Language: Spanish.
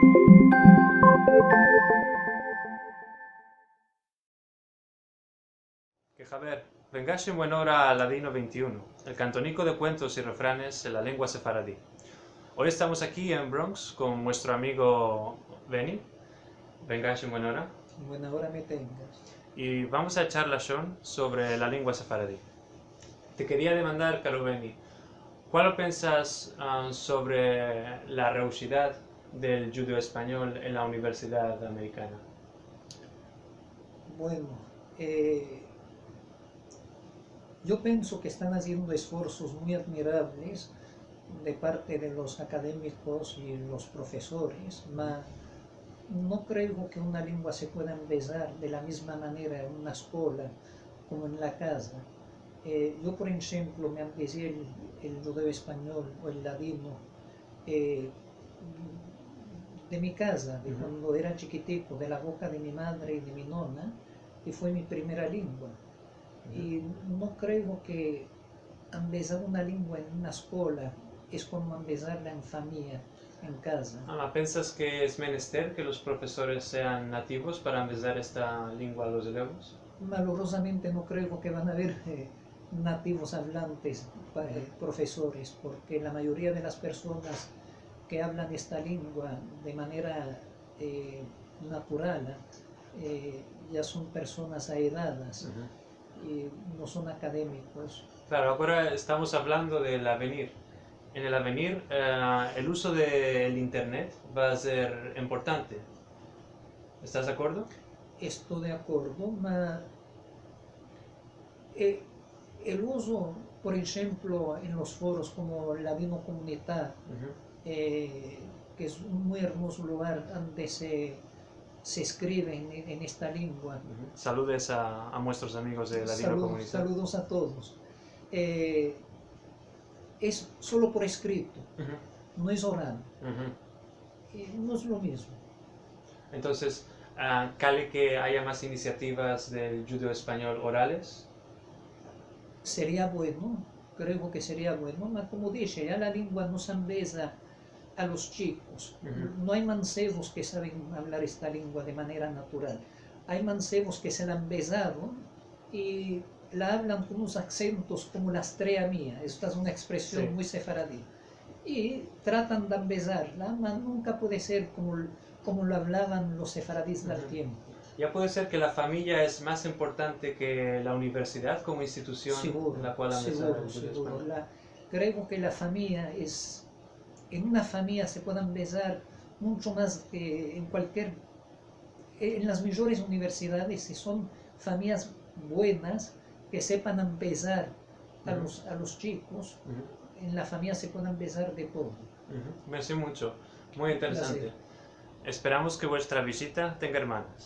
Que Javier, vengaxe en buena hora al Ladino 21, el cantonico de cuentos y refranes en la lengua sefaradí. Hoy estamos aquí en Bronx con nuestro amigo Benny, vengaxe en buena hora, En buena hora me tengas. y vamos a echar la son sobre la lengua sefaradí. Te quería demandar, caro Benny, ¿cuál piensas sobre la reusidad del judeo español en la universidad americana? Bueno, yo pienso que están haciendo esfuerzos muy admirables de parte de los académicos y los profesores, mas no creo que una lengua se pueda empezar de la misma manera en una escuela como en la casa. Yo, por ejemplo, me empecé el judeo español o el ladino de mi casa, de cuando era chiquitico, de la boca de mi madre y de mi nona, y fue mi primera lengua. Y no creo que empezar una lengua en una escuela es como empezarla en familia, en casa. ¿Piensas que es menester que los profesores sean nativos para empezar esta lengua a los elevos? Malorosamente no creo que van a haber nativos hablantes, profesores, porque la mayoría de las personas que hablan esta lengua de manera natural ya son personas aedadas y no son académicos. Claro, ahora estamos hablando del avenir. En el avenir, el uso del Internet va a ser importante. ¿Estás de acuerdo? Estoy de acuerdo, pero el uso, por ejemplo, en los foros como Ladino Comunidad, que es un muy hermoso lugar donde se escribe en esta lengua. Saludes a nuestros amigos de Ladino Comunidad. Saludos a todos. Es solo por escrito, no es oral. No es lo mismo. Entonces, ¿cale que haya más iniciativas del judeo español orales? Sería bueno, creo que sería bueno, pero como dije, ya la lengua no se empieza a los chicos. No hay mancebos que saben hablar esta lengua de manera natural. Hay mancebos que se la han besado y la hablan con unos acentos como la estrella mía. Esta es una expresión muy sefaradí. Y tratan de empezarla, pero nunca puede ser como lo hablaban los sefaradíes del tiempo. Ya puede ser que la familia es más importante que la universidad como institución seguro, en la cual seguro. Creo que la familia es... En una familia se puede empezar mucho más que en cualquier... En las mejores universidades, si son familias buenas, que sepan empezar a los chicos, en la familia se puede empezar de todo. Merci mucho, muy interesante. Esperamos que vuestra visita tenga hermanas.